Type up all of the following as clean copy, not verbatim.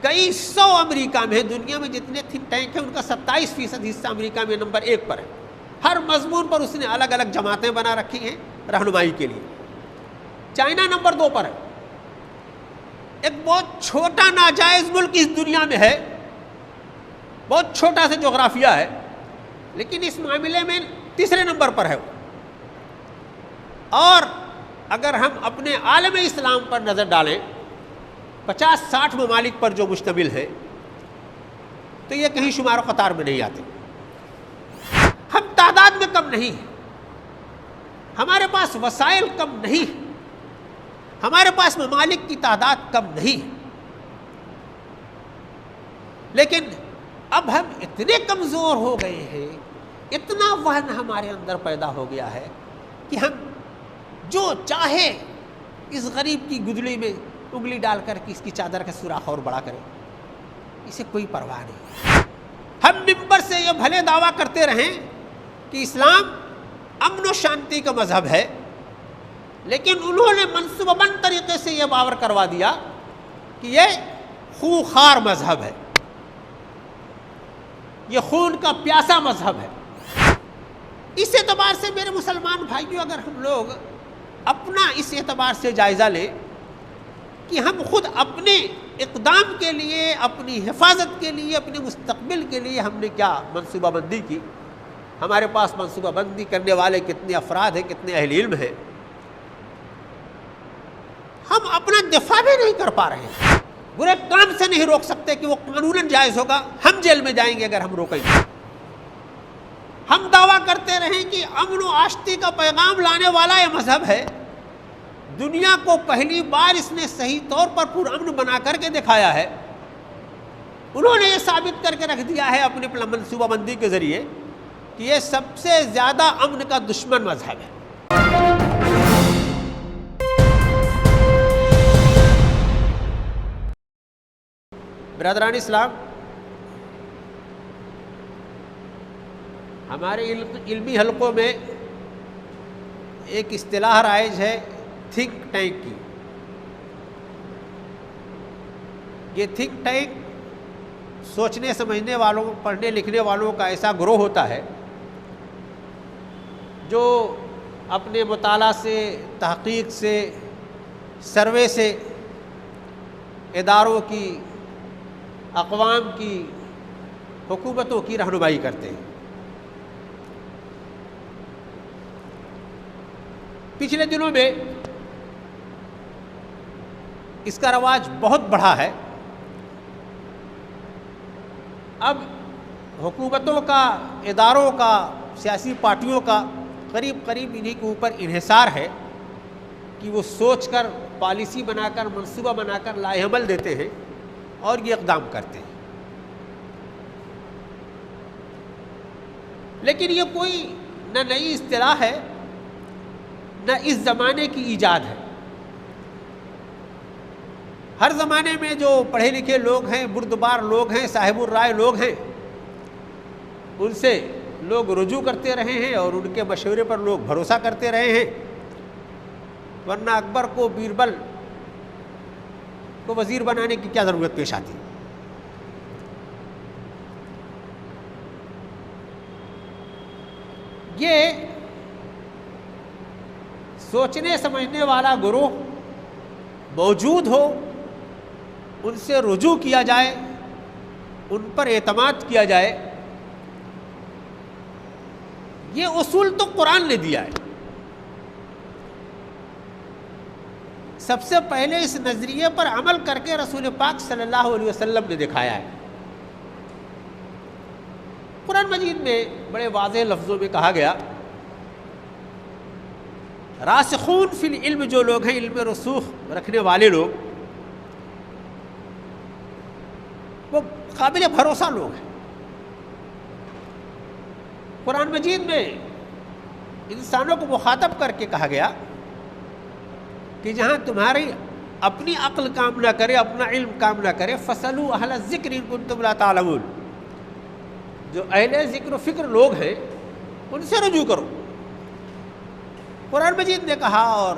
کئی سو امریکہ میں، دنیا میں جتنے تھنک ٹینک ہیں ان کا 27% حصہ امریکہ میں نمبر 1 پر ہے. ہر مضمون پر اس نے الگ الگ جماعتیں بنا رکھی ہیں رہنمائی کے لیے. چائنا نمبر 2 پر ہے. ایک بہت چھوٹا ناجائز ملک اس دنیا میں ہے، بہت چھوٹا سا جغرافیہ ہے، لیکن اس معاملے میں 3 نمبر پر ہے. اور اگر ہم اپنے عالم اسلام پر نظر ڈالیں 50-60 ممالک پر جو مشتمل ہے، تو یہ کہیں شمار و قطار میں نہیں آتے. ہم تعداد میں کم نہیں ہیں، ہمارے پاس وسائل کم نہیں ہیں، ہمارے پاس ممالک کی تعداد کم نہیں ہے، لیکن اب ہم اتنے کمزور ہو گئے ہیں، اتنا وہن ہمارے اندر پیدا ہو گیا ہے کہ ہم جو چاہے اس غریب کی گدڑی میں انگلی ڈال کر کے اس کی چادر کا سوراخ اور بڑا کریں، اسے کوئی پرواہ نہیں. ہم ممبر سے یہ بھلے دعویٰ کرتے رہیں کہ اسلام امن و شانتی کا مذہب ہے، لیکن انہوں نے منصوبہ بند طریقے سے یہ باور کروا دیا کہ یہ خونخوار مذہب ہے، یہ خون کا پیاسا مذہب ہے. اس اعتبار سے میرے مسلمان بھائیوں، اگر ہم لوگ اپنا اس اعتبار سے جائزہ لیں کہ ہم خود اپنے اقدام کے لیے، اپنی حفاظت کے لیے، اپنے مستقبل کے لیے ہم نے کیا منصوبہ بندی کی، ہمارے پاس منصوبہ بندی کرنے والے کتنے افراد ہیں، کتنے اہل علم ہیں، ہم اپنا دفاع بھی نہیں کر پا رہے ہیں. برے کام سے نہیں روک سکتے کہ وہ قانوناً جائز ہوگا، ہم جیل میں جائیں گے اگر ہم روکیں گے. ہم دعویٰ کرتے رہیں کہ امن و آشتی کا پیغام لانے والا یہ مذہب ہے، دنیا کو پہلی بار اس نے صحیح طور پر پرامن بنا کر کے دکھایا ہے. انہوں نے یہ ثابت کر کے رکھ دیا ہے اپنی منصوبہ بندی کے ذریعے کہ یہ سب سے زیادہ امن کا دشمن مذہب ہے. برادران اسلام، ہمارے علمی حلقوں میں ایک اصطلاح رائج ہے تھنک ٹینک کی. یہ تھنک ٹینک سوچنے سمجھنے والوں، پڑھنے لکھنے والوں کا ایسا گروہ ہوتا ہے جو اپنے مطالعہ سے، تحقیق سے، سروے سے اداروں کی، اقوام کی، حکومتوں کی رہنمائی کرتے ہیں. پچھلے دنوں میں اس کا رواج بہت بڑھا ہے. اب حکومتوں کا، اداروں کا، سیاسی پارٹیوں کا قریب قریب انہی کے اوپر انحصار ہے کہ وہ سوچ کر، پالیسی بنا کر، منصوبہ بنا کر لائحہ عمل دیتے ہیں اور یہ اقدام کرتے ہیں. لیکن یہ کوئی نہ نئی اصطلاح ہے، نہ اس زمانے کی ایجاد ہے. ہر زمانے میں جو پڑھے لکھے لوگ ہیں، بردبار لوگ ہیں، صاحب الرائے لوگ ہیں، ان سے لوگ رجوع کرتے رہے ہیں اور ان کے مشورے پر لوگ بھروسہ کرتے رہے ہیں. ورنہ اکبر کو بیربل کو وزیر بنانے کی کیا ضرورت پیش آتی؟ یہ سوچنے سمجھنے والا گروہ موجود ہو، ان سے رجوع کیا جائے، ان پر اعتماد کیا جائے، یہ اصول تو قرآن نے دیا ہے. سب سے پہلے اس نظریے پر عمل کر کے رسول پاک صلی اللہ علیہ وسلم نے دکھایا ہے. قرآن مجید میں بڑے واضح لفظوں میں کہا گیا، راسخون فی العلم جو لوگ ہیں، علم رسوخ رکھنے والے لوگ، وہ قابل بھروسہ لوگ ہیں. قرآن مجید میں انسانوں کو مخاطب کر کے کہا گیا کہ جہاں تمہاری اپنی عقل کام نہ کرے، اپنا علم کام نہ کرے، فَاسْأَلُوا أَهْلَ الذِّكْرِ إِن كُنتُمْ لَا تَعْلَمُونَ، جو اہل ذکر و فکر لوگ ہیں ان سے رجوع کرو. قرآن مجید نے کہا اور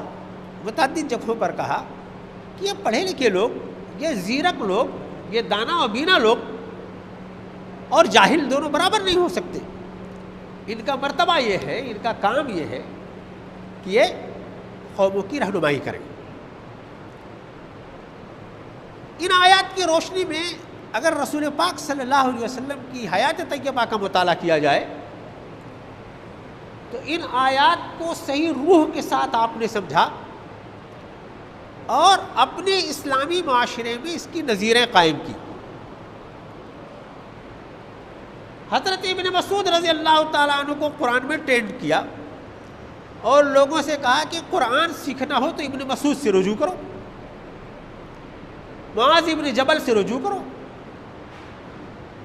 متعدد جگہوں پر کہا کہ یہ پڑھے لکھے لوگ، یہ زیرک لوگ، یہ دانا اور بینا لوگ اور جاہل دونوں برابر نہیں ہو سکتے. ان کا مرتبہ یہ ہے، ان کا کام یہ ہے کہ یہ قوموں کی رہنمائی کریں. ان آیات کی روشنی میں اگر رسول پاک صلی اللہ علیہ وسلم کی حیات طیبہ کا مطالعہ کیا جائے تو ان آیات کو صحیح روح کے ساتھ آپ نے سمجھا اور اپنے اسلامی معاشرے میں اس کی نظیریں قائم کی. حضرت ابن مسعود رضی اللہ تعالیٰ عنہ کو قرآن میں ٹرینڈ کیا اور لوگوں سے کہا کہ قرآن سیکھنا ہو تو ابن مسعود سے رجوع کرو، معاذ ابن جبل سے رجوع کرو.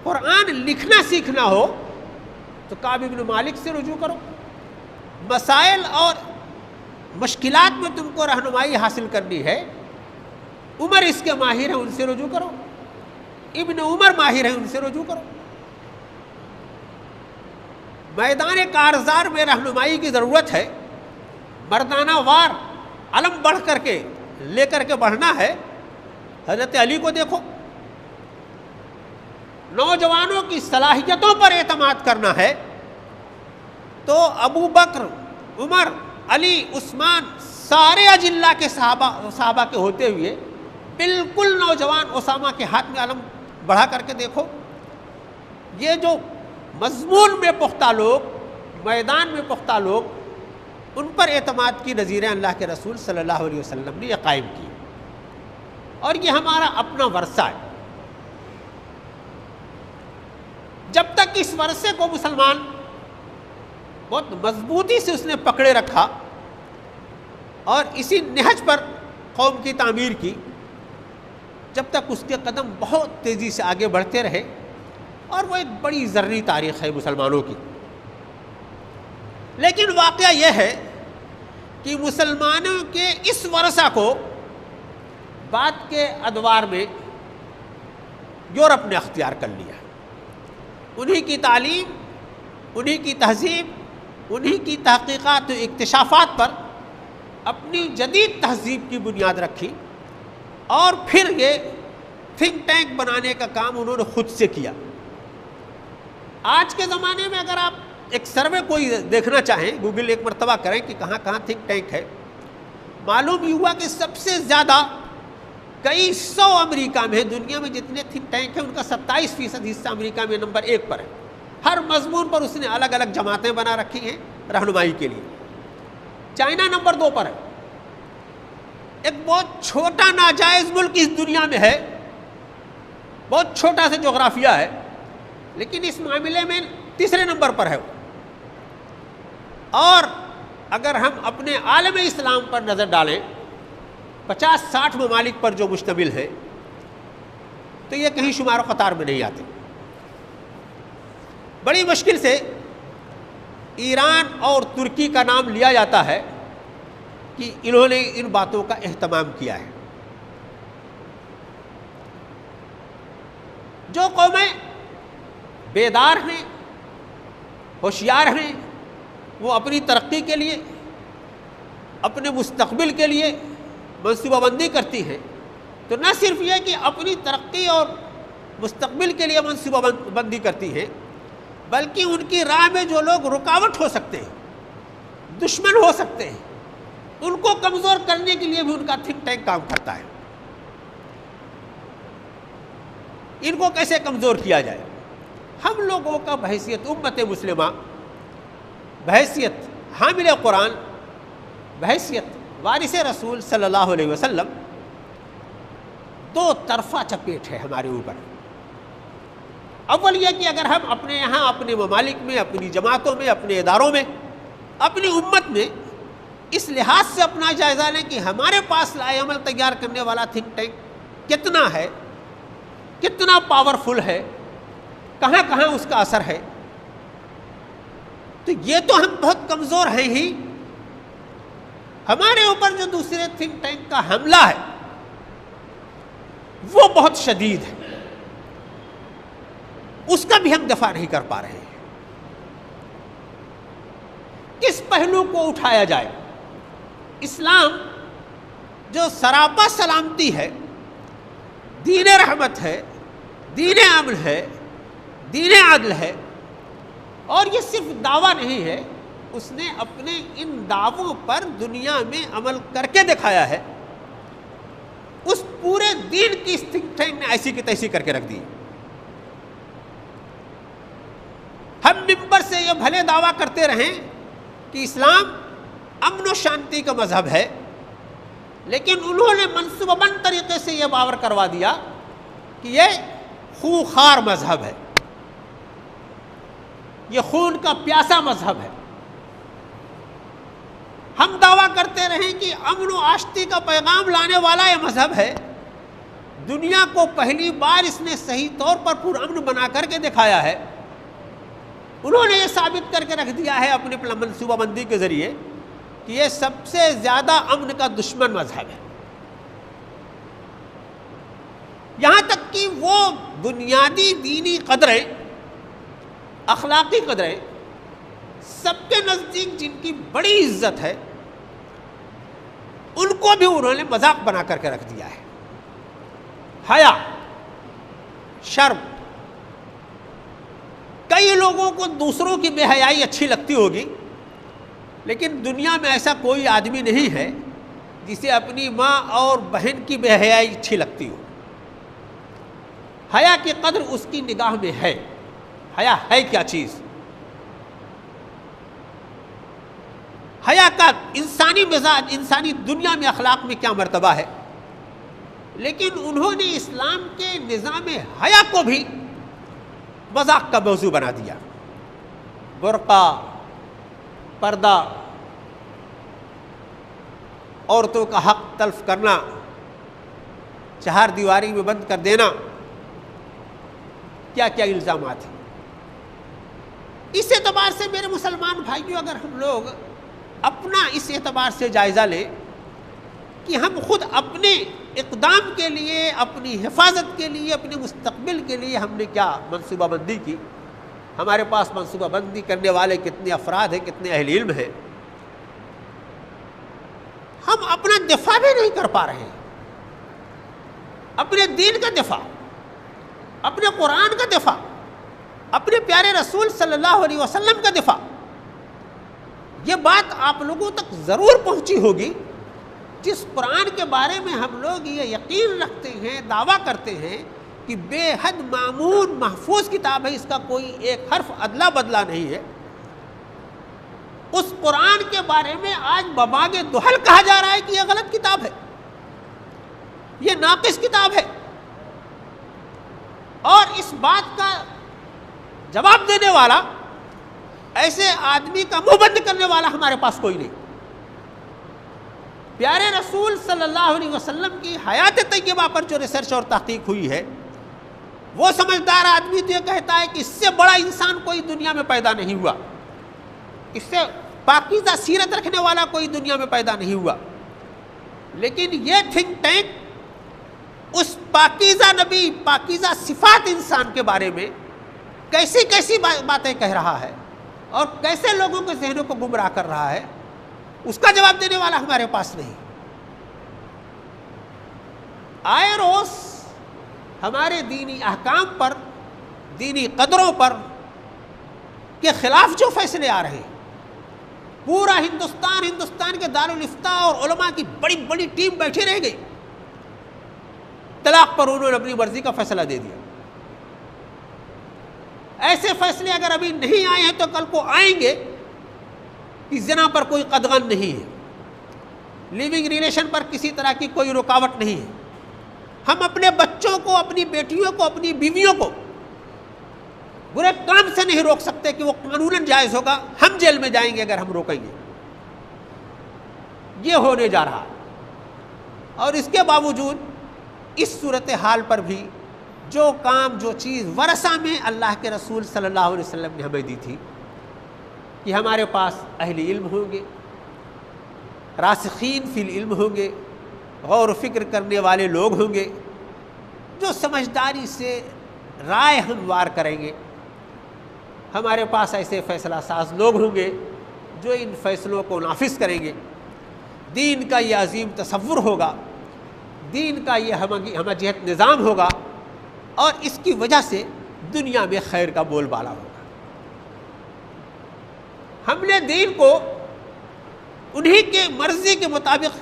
قرآن لکھنا سیکھنا ہو تو کعب ابن مالک سے رجوع کرو. مسائل اور مشکلات میں تم کو رہنمائی حاصل کرنی ہے، عمر اس کے ماہر ہیں، ان سے رجوع کرو. ابن عمر ماہر ہیں، ان سے رجوع کرو. میدان کارزار میں رہنمائی کی ضرورت ہے، مردانہ وار علم بڑھ کر کے لے کر کے بڑھنا ہے. حضرت علی کو دیکھو، نوجوانوں کی صلاحیتوں پر اعتماد کرنا ہے تو ابو بکر، عمر، علی، عثمان سارے اجلہ کے صحابہ کے ہوتے ہوئے بالکل نوجوان اسامہ کے ہاتھ میں علم بڑھا کر کے دیکھو. یہ جو مضمون میں پختہ لوگ، میدان میں پختہ لوگ، ان پر اعتماد کی نظیریں اللہ کے رسول صلی اللہ علیہ وسلم نے یہ قائم کی اور یہ ہمارا اپنا ورثہ ہے. جب تک اس ورثے کو مسلمان بہت مضبوطی سے اس نے پکڑے رکھا اور اسی نہج پر قوم کی تعمیر کی، جب تک اس کے قدم بہت تیزی سے آگے بڑھتے رہے. اور وہ ایک بڑی زرعی تاریخ ہے مسلمانوں کی. لیکن واقعہ یہ ہے کہ مسلمانوں کے اس ورثہ کو بعد کے ادوار میں یورپ نے اختیار کر لیا. انہی کی تعلیم، انہی کی تہذیب، انہی کی تحقیقات و اکتشافات پر اپنی جدید تہذیب کی بنیاد رکھی اور پھر یہ تھنک ٹینک بنانے کا کام انہوں نے خود سے کیا. آج کے زمانے میں اگر آپ ایک سروے کوئی دیکھنا چاہیں، گوگل ایک مرتبہ کریں کہ کہاں کہاں تھنک ٹینک ہے، معلوم یہ ہوا کہ سب سے زیادہ کئی سو امریکہ میں، دنیا میں جتنے تھنک ٹینک ہیں ان کا 27% حصہ امریکہ میں نمبر 1 پر ہے. ہر مضمون پر اس نے الگ الگ جماعتیں بنا رکھی ہیں رہنمائی کے لیے. چائنا نمبر 2 پر ہے. ایک بہت چھوٹا ناجائز ملک اس دنیا میں ہے، بہت چھوٹا سا جغرافیہ ہے، لیکن اس معاملے میں 3 نمبر پر ہے. اور اگر ہم اپنے عالم اسلام پر نظر ڈالیں، 50-60 ممالک پر جو مشتمل ہے، تو یہ کہیں شمار و قطار میں نہیں آتے. بڑی مشکل سے ایران اور ترکی کا نام لیا جاتا ہے کہ انہوں نے ان باتوں کا اہتمام کیا ہے. جو قومیں بیدار ہیں، ہوشیار ہیں، وہ اپنی ترقی کے لیے، اپنے مستقبل کے لیے منصوبہ بندی کرتی ہیں. تو نہ صرف یہ کہ اپنی ترقی اور مستقبل کے لیے منصوبہ بندی کرتی ہیں، بلکہ ان کی راہ میں جو لوگ رکاوٹ ہو سکتے ہیں، دشمن ہو سکتے ہیں، ان کو کمزور کرنے کے لیے بھی ان کا تھنک ٹینک کام کرتا ہے. ان کو کیسے کمزور کیا جائے؟ ہم لوگوں کا بحیثیت امت مسلمہ، بحیثیت حامل قرآن، بحیثیت وارث رسول صلی اللہ علیہ وسلم، 2 طرفہ چپیٹ ہے ہمارے اوپر. اول یہ کہ اگر ہم اپنے یہاں، اپنے ممالک میں، اپنی جماعتوں میں، اپنے اداروں میں، اپنی امت میں اس لحاظ سے اپنا جائزہ لیں کہ ہمارے پاس لائے عمل تیار کرنے والا تھنک ٹینک کتنا ہے، کتنا پاورفل ہے، کہاں کہاں اس کا اثر ہے. تو یہ تو ہم بہت کمزور ہیں ہی، ہمارے اوپر جو دوسرے تھنک ٹینک کا حملہ ہے وہ بہت شدید ہے، اس کا بھی ہم دفاع نہیں کر پا رہے ہیں. کس پہلو کو اٹھایا جائے؟ اسلام جو سراپا سلامتی ہے، دین رحمت ہے، دین امن ہے، دین عدل ہے، اور یہ صرف دعویٰ نہیں ہے، اس نے اپنے ان دعووں پر دنیا میں عمل کر کے دکھایا ہے۔ اس پورے دین کی تھنک ٹینک نے ایسی کی تیسی کر کے رکھ دی۔ ہم ممبر سے یہ بھلے دعویٰ کرتے رہیں کہ اسلام امن و شانتی کا مذہب ہے، لیکن انہوں نے منصوبہ بند طریقے سے یہ باور کروا دیا کہ یہ خونخوار مذہب ہے، یہ خون کا پیاسا مذہب ہے۔ ہم دعویٰ کرتے رہیں کہ امن و آشتی کا پیغام لانے والا یہ مذہب ہے، دنیا کو پہلی بار اس نے صحیح طور پر پرامن بنا کر کے دکھایا ہے۔ انہوں نے یہ ثابت کر کے رکھ دیا ہے اپنی منصوبہ بندی کے ذریعے کہ یہ سب سے زیادہ امن کا دشمن مذہب ہے۔ یہاں تک کہ وہ بنیادی دینی قدریں، اخلاقی قدریں سب کے نزدیک جن کی بڑی عزت ہے، ان کو بھی انہوں نے مذاق بنا کر کے رکھ دیا ہے۔ حیا، شرم، کئی لوگوں کو دوسروں کی بے حیائی اچھی لگتی ہوگی، لیکن دنیا میں ایسا کوئی آدمی نہیں ہے جسے اپنی ماں اور بہن کی بے حیائی اچھی لگتی ہو۔ حیا کی قدر اس کی نگاہ میں ہے۔ حیا ہے کیا چیز؟ حیا کا انسانی مزاج، انسانی دنیا میں اخلاق میں کیا مرتبہ ہے، لیکن انہوں نے اسلام کے نظام حیا کو بھی مذاق کا موضوع بنا دیا۔ برقع، پردہ، عورتوں کا حق تلف کرنا، چہار دیواری میں بند کر دینا، کیا کیا الزامات ہیں۔ اس اعتبار سے میرے مسلمان بھائیوں، اگر ہم لوگ اپنا اس اعتبار سے جائزہ لیں کہ ہم خود اپنے اقدام کے لیے، اپنی حفاظت کے لیے، اپنے مستقبل کے لیے ہم نے کیا منصوبہ بندی کی، ہمارے پاس منصوبہ بندی کرنے والے کتنے افراد ہیں، کتنے اہل علم ہیں، ہم اپنا دفاع بھی نہیں کر پا رہے ہیں، اپنے دین کا دفاع، اپنے قرآن کا دفاع، اپنے پیارے رسول صلی اللہ علیہ وسلم کا دفاع۔ یہ بات آپ لوگوں تک ضرور پہنچی ہوگی، جس قرآن کے بارے میں ہم لوگ یہ یقین رکھتے ہیں، دعویٰ کرتے ہیں کہ بے حد مامون محفوظ کتاب ہے، اس کا کوئی ایک حرف ادلا بدلا نہیں ہے، اس قرآن کے بارے میں آج بباغ دہل کہا جا رہا ہے کہ یہ غلط کتاب ہے، یہ ناقص کتاب ہے۔ اور اس بات کا جواب دینے والا، ایسے آدمی کا منہ بند کرنے والا ہمارے پاس کوئی نہیں۔ پیارے رسول صلی اللہ علیہ وسلم کی حیات طیبہ پر جو ریسرچ اور تحقیق ہوئی ہے، وہ سمجھدار آدمی تو یہ کہتا ہے کہ اس سے بڑا انسان کوئی دنیا میں پیدا نہیں ہوا، اس سے پاکیزہ سیرت رکھنے والا کوئی دنیا میں پیدا نہیں ہوا۔ لیکن یہ تھنک ٹینک اس پاکیزہ نبی، پاکیزہ صفات انسان کے بارے میں کیسی کیسی باتیں کہہ رہا ہے اور کیسے لوگوں کے ذہنوں کو گمراہ کر رہا ہے، اس کا جواب دینے والا ہمارے پاس نہیں۔ آئے روز ہمارے دینی احکام پر، دینی قدروں پر کے خلاف جو فیصلے آ رہے ہیں، پورا ہندوستان کے دارالافتاء اور علماء کی بڑی بڑی ٹیم بیٹھی رہ گئی، طلاق پر انہوں نے اپنی مرضی کا فیصلہ دے دیا۔ ایسے فیصلے اگر ابھی نہیں آئے ہیں تو کل کو آئیں گے کہ زنا پر کوئی قدغن نہیں ہے، لیونگ ریلیشن پر کسی طرح کی کوئی رکاوٹ نہیں ہے۔ ہم اپنے بچوں کو، اپنی بیٹیوں کو، اپنی بیویوں کو برے کام سے نہیں روک سکتے کہ وہ قانوناً جائز ہوگا، ہم جیل میں جائیں گے اگر ہم روکیں گے۔ یہ ہونے جا رہا، اور اس کے باوجود اس صورتحال پر بھی جو کام، جو چیز ورثہ میں اللہ کے رسول صلی اللہ علیہ وسلم نے ہمیں دی تھی کہ ہمارے پاس اہل علم ہوں گے، راسخین فی العلم ہوں گے، غور و فکر کرنے والے لوگ ہوں گے، جو سمجھداری سے رائے ہموار کریں گے، ہمارے پاس ایسے فیصلہ ساز لوگ ہوں گے جو ان فیصلوں کو نافذ کریں گے۔ دین کا یہ عظیم تصور ہوگا، دین کا یہ ہمہ جہت نظام ہوگا اور اس کی وجہ سے دنیا میں خیر کا بول بالا ہوگا۔ ہم نے دین کو انہی کے مرضی کے مطابق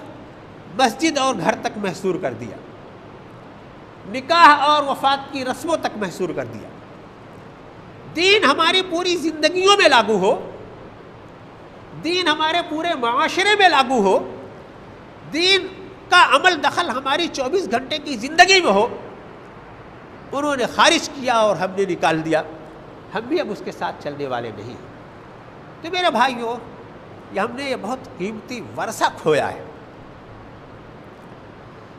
مسجد اور گھر تک محصور کر دیا، نکاح اور وفات کی رسموں تک محصور کر دیا۔ دین ہماری پوری زندگیوں میں لاگو ہو، دین ہمارے پورے معاشرے میں لاگو ہو، دین کا عمل دخل ہماری 24 گھنٹے کی زندگی میں ہو، انہوں نے خارج کیا اور ہم نے نکال دیا۔ ہم بھی اب اس کے ساتھ چلنے والے نہیں ہیں۔ تو میرے بھائیوں، ہم نے یہ بہت قیمتی ورثہ کھویا ہے۔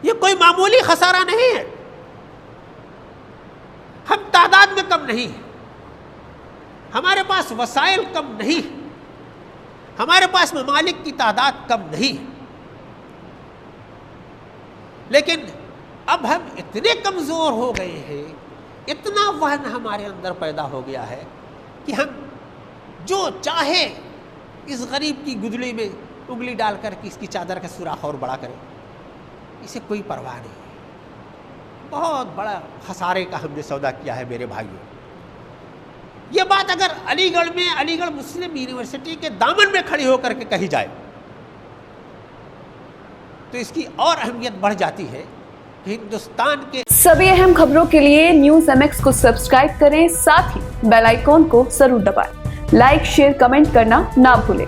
یہ کوئی معمولی خسارہ نہیں ہے۔ ہم تعداد میں کم نہیں ہیں، ہمارے پاس وسائل کم نہیں ہیں، ہمارے پاس ممالک کی تعداد کم نہیں ہے، لیکن اب ہم اتنے کمزور ہو گئے ہیں، اتنا وہن ہمارے اندر پیدا ہو گیا ہے کہ ہم جو چاہے اس غریب کی گدڑی میں انگلی ڈال کر کے اس کی چادر کا سوراخ اور بڑا کریں، اسے کوئی پرواہ نہیں۔ بہت بڑا خسارے کا ہم نے سودا کیا ہے میرے بھائیوں۔ یہ بات اگر علی گڑھ میں علی گڑھ مسلم یونیورسٹی کے دامن میں کھڑی ہو کر کے کہی جائے تو اس کی اور اہمیت بڑھ جاتی ہے کہ ہندوستان کے سبھی اہم خبروں کے لیے نیوز MX کو سبسکرائب کریں، ساتھ ہی بیل آئیکن کو ضرور دبائیں۔ لائک، شیئر، کمنٹ کرنا نہ بھولیں۔